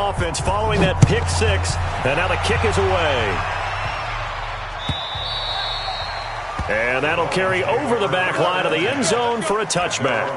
offense following that pick six. And now the kick is away. And that'll carry over the back line of the end zone for a touchback.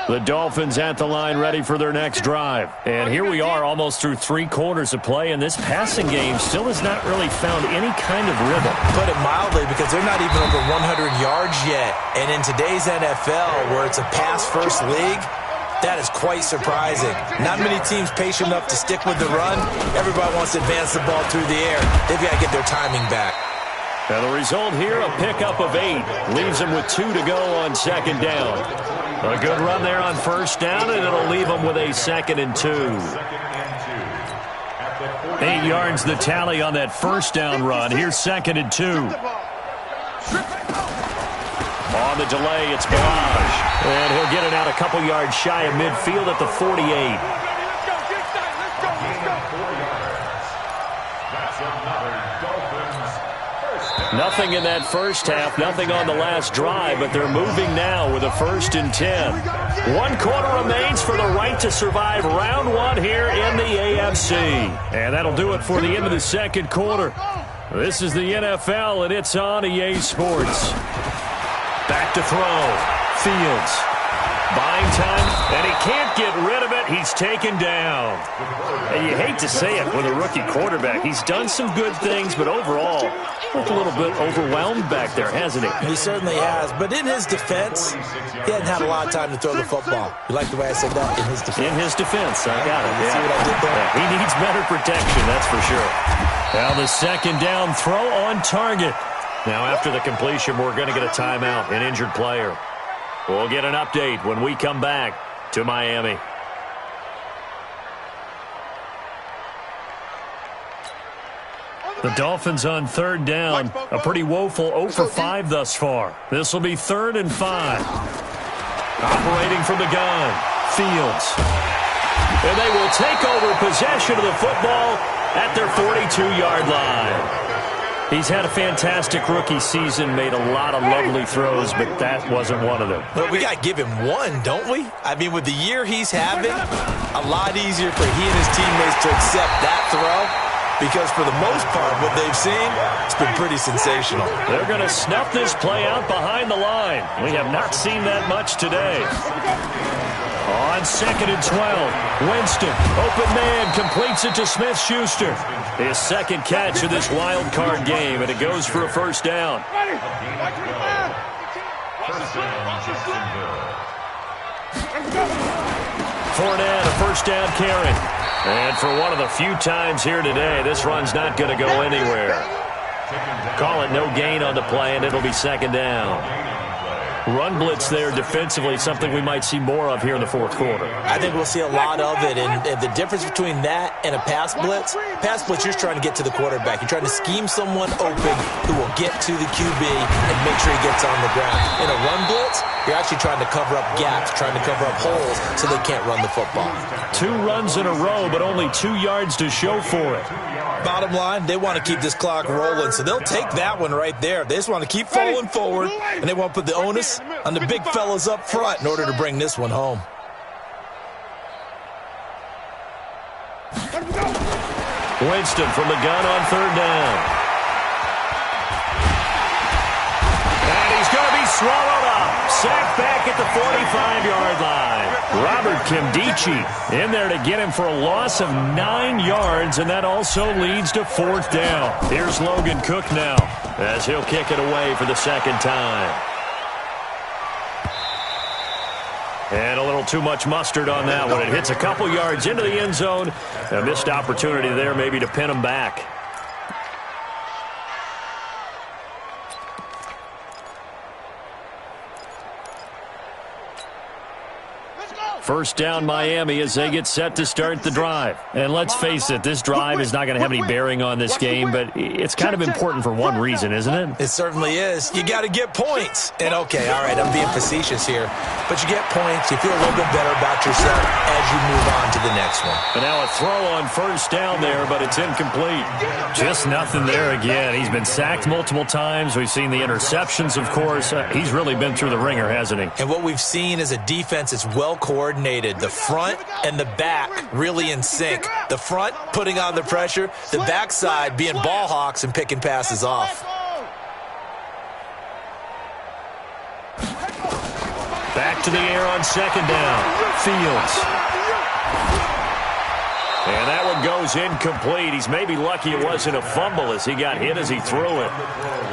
The Dolphins at the line ready for their next drive. And here we are almost through 3 quarters of play, and this passing game still has not really found any kind of rhythm. Put it mildly, because they're not even over 100 yards yet. And in today's NFL, where it's a pass-first league, that is quite surprising. Not many teams patient enough to stick with the run. Everybody wants to advance the ball through the air. They've got to get their timing back. And the result here, a pickup of 8. Leaves them with 2 to go on second down. A good run there on first down, and it'll leave them with a 2nd and 2. 8 yards the tally on that first down run. Here's 2nd and 2. On the delay, it's Barrage. And he'll get it out a couple yards shy of midfield at the 48. Nothing in that first half, nothing on the last drive, but they're moving now with a 1st and 10. 1 quarter remains for the right to survive round 1 here in the AFC. And that'll do it for the end of the second quarter. This is the NFL, and it's on EA Sports. Back to throw. Fields. Buying time, and he can't get rid of it. He's taken down. And you hate to say it with a rookie quarterback. He's done some good things, but overall, looked a little bit overwhelmed back there, hasn't he? He certainly has. But in his defense, he hasn't had a lot of time to throw the football. You like the way I said that? In his defense. In his defense. I got it. You see what I did there? Yeah, he needs better protection, that's for sure. Now the second down throw on target. Now after the completion, we're going to get a timeout, an injured player. We'll get an update when we come back to Miami. The Dolphins on third down. A pretty woeful 0 for 5 thus far. This will be 3rd and 5. Operating from the gun. Fields. And they will take over possession of the football at their 42-yard line. He's had a fantastic rookie season, made a lot of lovely throws, but that wasn't one of them. But we got to give him one, don't we? I mean, with the year he's having, a lot easier for he and his teammates to accept that throw, because for the most part, what they've seen, it's been pretty sensational. They're going to snuff this play out behind the line. We have not seen that much today. On 2nd and 12, Winston, open man, completes it to Smith-Schuster. His second catch of this wild card game, and it goes for a first down. Fournette, a first down carry. And for one of the few times here today, this run's not going to go anywhere. Call it no gain on the play, and it'll be second down. Run blitz there defensively, something we might see more of here in the fourth quarter. I think we'll see a lot of it, and the difference between that and a pass blitz, you're just trying to get to the quarterback. You're trying to scheme someone open who will get to the QB and make sure he gets on the ground. In a run blitz, you're actually trying to cover up gaps, trying to cover up holes so they can't run the football. 2 runs in a row, but only 2 yards to show for it. Bottom line, they want to keep this clock rolling, so they'll take that one right there. They just want to keep falling forward, and they want to put the onus on the big fellas up front in order to bring this one home. Winston from the gun on third down. And he's going to be swallowed up. Sacked back at the 45-yard line. Robert Kimdichie in there to get him for a loss of 9 yards, and that also leads to fourth down. Here's Logan Cook now as he'll kick it away for the second time. And a little too much mustard on that one. It hits a couple yards into the end zone. A missed opportunity there maybe to pin him back. First down Miami as they get set to start the drive. And let's face it, this drive is not going to have any bearing on this game, but it's kind of important for one reason, isn't it? It certainly is. You got to get points. And okay, all right, I'm being facetious here, but you get points, you feel a little bit better about yourself as you move on to the next one. And now a throw on first down there, but it's incomplete. Just nothing there again. He's been sacked multiple times. We've seen the interceptions, of course. He's really been through the ringer, hasn't he? And what we've seen is a defense that's well coordinated. The front and the back really in sync. The front putting on the pressure, the backside being ball hawks and picking passes off. Back to the air on second down. Fields. And that one goes incomplete. He's maybe lucky it wasn't a fumble as he got hit as he threw it.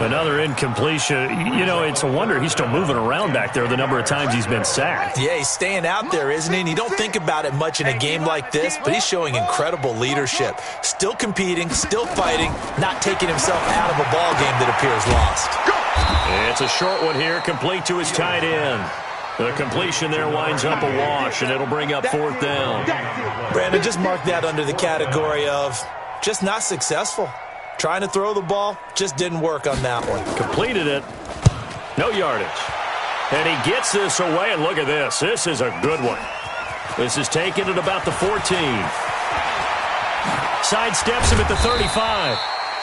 Another incompletion. You know, it's a wonder he's still moving around back there the number of times he's been sacked. Yeah, he's staying out there, isn't he? And you don't think about it much in a game like this, but he's showing incredible leadership. Still competing, still fighting, not taking himself out of a ball game that appears lost. It's a short one here, complete to his tight end. The completion there winds up a wash, and it'll bring up fourth down. Brandon, just mark that under the category of just not successful. Trying to throw the ball, just didn't work on that one. Completed it. No yardage. And he gets this away, and look at this. This is a good one. This is taken at about the 14. Sidesteps him at the 35.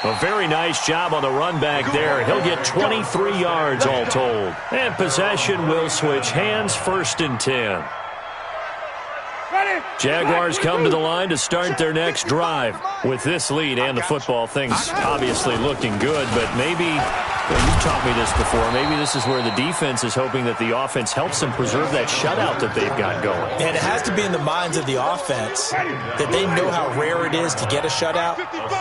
A very nice job on the run back there. He'll get 23 yards all told. And possession will switch hands, 1st and 10. Jaguars come to the line to start their next drive. With this lead and the football, things obviously looking good, but maybe, well, you've taught me this before, maybe this is where the defense is hoping that the offense helps them preserve that shutout that they've got going. And it has to be in the minds of the offense that they know how rare it is to get a shutout.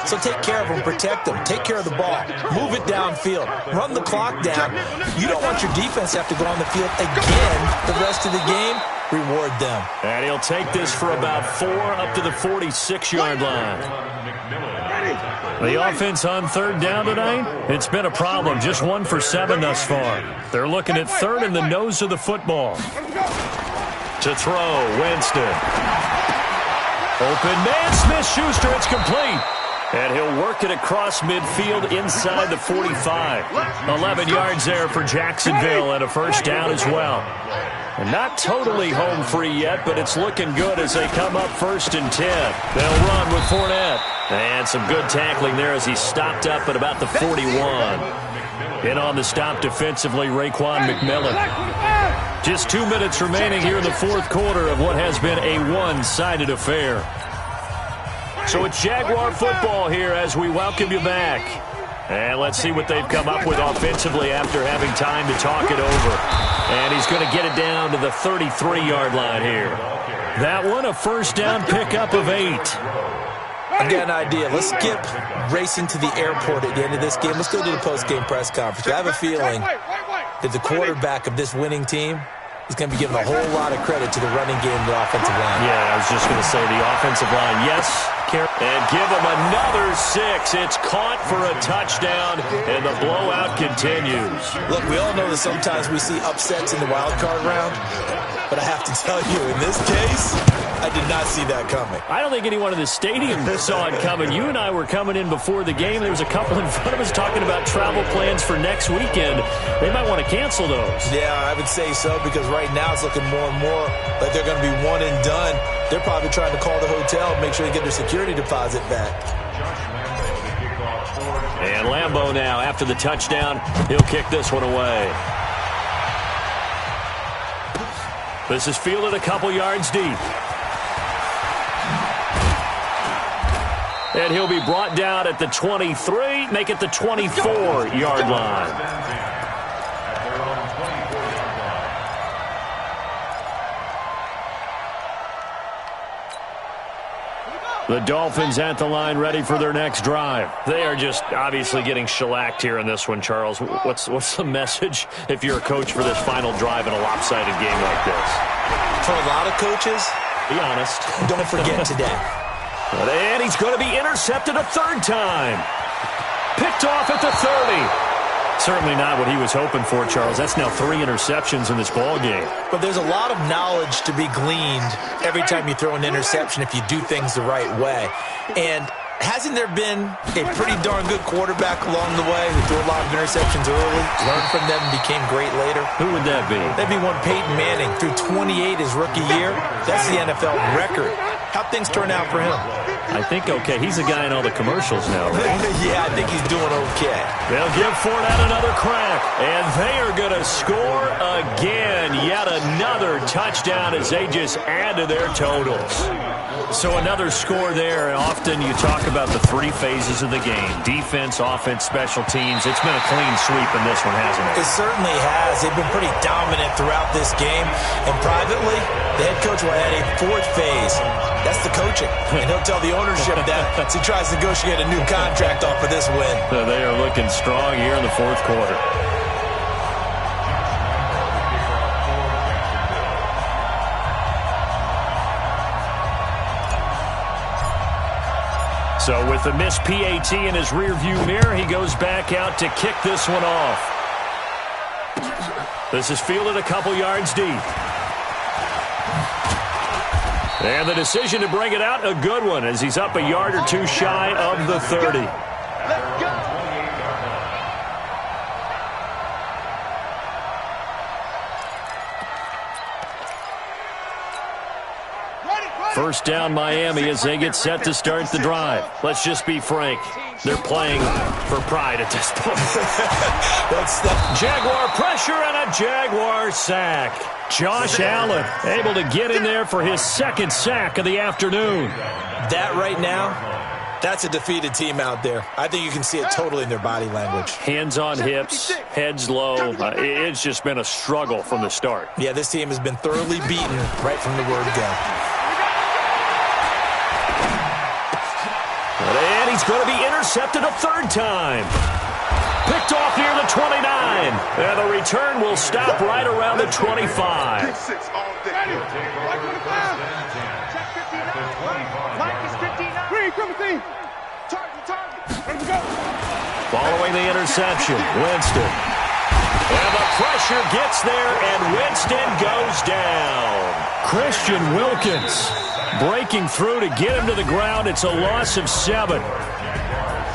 So take care of them, protect them, take care of the ball, move it downfield, run the clock down. You don't want your defense to have to go on the field again the rest of the game. Reward them. And he'll take this for about 4 up to the 46-yard line. The offense on third down tonight, it's been a problem. Just 1 for 7 thus far. They're looking at third in the nose of the football. To throw, Winston. Open man, Smith-Schuster, it's complete. And he'll work it across midfield inside the 45. 11 yards there for Jacksonville and a first down as well. And not totally home free yet, but it's looking good as they come up 1st and 10. They'll run with Fournette. And some good tackling there as he stopped up at about the 41. In on the stop defensively, Raekwon McMillan. Just 2 minutes remaining here in the fourth quarter of what has been a one-sided affair. So it's Jaguar football here as we welcome you back. And let's see what they've come up with offensively after having time to talk it over. And he's going to get it down to the 33-yard line here. That one, a first down pickup of 8. I've got an idea. Let's skip racing to the airport at the end of this game. Let's go to the post-game press conference. I have a feeling that the quarterback of this winning team is going to be giving a whole lot of credit to the running game and the offensive line. Yeah, I was just going to say the offensive line, yes. And give him another 6. It's caught for a touchdown, and the blowout continues. Look, we all know that sometimes we see upsets in the wild card round, but I have to tell you, in this case, I did not see that coming. I don't think anyone in the stadium saw it coming. You and I were coming in before the game. There was a couple in front of us talking about travel plans for next weekend. They might want to cancel those. Yeah, I would say so, because right now it's looking more and more like they're going to be one and done. They're probably trying to call the hotel and make sure they get their security deposit back. And Lambeau now, after the touchdown, he'll kick this one away. This is fielded a couple yards deep. And he'll be brought down at the 23, make it the 24-yard line. The Dolphins at the line, ready for their next drive. They are just obviously getting shellacked here in this one, Charles. What's the message if you're a coach for this final drive in a lopsided game like this? For a lot of coaches, be honest. Don't forget today. And he's going to be intercepted a third time. Picked off at the 30. Certainly not what he was hoping for, Charles. That's now 3 interceptions in this ball game. But there's a lot of knowledge to be gleaned every time you throw an interception if you do things the right way. And hasn't there been a pretty darn good quarterback along the way who threw a lot of interceptions early, learned from them, and became great later? Who would that be? That'd be one Peyton Manning. Threw 28 his rookie year. That's the NFL record. How'd things turn out for him? I think okay. He's a guy in all the commercials now, right? Yeah, I think he's doing okay. They'll give Fournette another crack, and they are going to score again. Yet another touchdown as they just add to their totals. So another score there, and often you talk about the 3 phases of the game. Defense, offense, special teams. It's been a clean sweep in this one, hasn't it? It certainly has. They've been pretty dominant throughout this game. And privately, the head coach will add a 4th phase. That's the coaching. And he'll tell the ownership that as he tries to negotiate a new contract off of this win. So they are looking strong here in the 4th quarter. So with the missed PAT in his rearview mirror, he goes back out to kick this one off. This is fielded a couple yards deep. And the decision to bring it out, a good one, as he's up a yard or 2 shy of the 30. Let's go. First down Miami as they get set to start the drive. Let's just be frank. They're playing for pride at this point. That's the Jaguar pressure and a Jaguar sack. Josh Allen able to get in there for his 2nd sack of the afternoon. That right now, that's a defeated team out there. I think you can see it totally in their body language. Hands on hips, heads low. It's just been a struggle from the start. Yeah, this team has been thoroughly beaten right from the word go. And he's going to be intercepted a 3rd time. Picked off near the 29. And the return will stop right around the 25. Following the interception, Winston. And the pressure gets there, and Winston goes down. Christian Wilkins breaking through to get him to the ground. It's a loss of 7.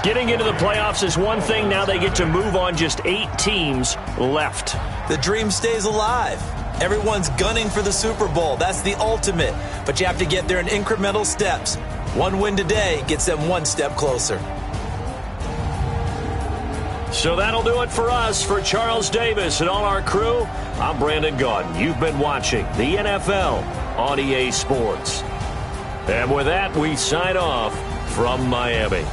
Getting into the playoffs is one thing. Now they get to move on. Just 8 teams left. The dream stays alive. Everyone's gunning for the Super Bowl. That's the ultimate. But you have to get there in incremental steps. One win today gets them 1 step closer. So that'll do it for us. For Charles Davis and all our crew, I'm Brandon Gaudin. You've been watching the NFL on EA Sports. And with that, we sign off from Miami.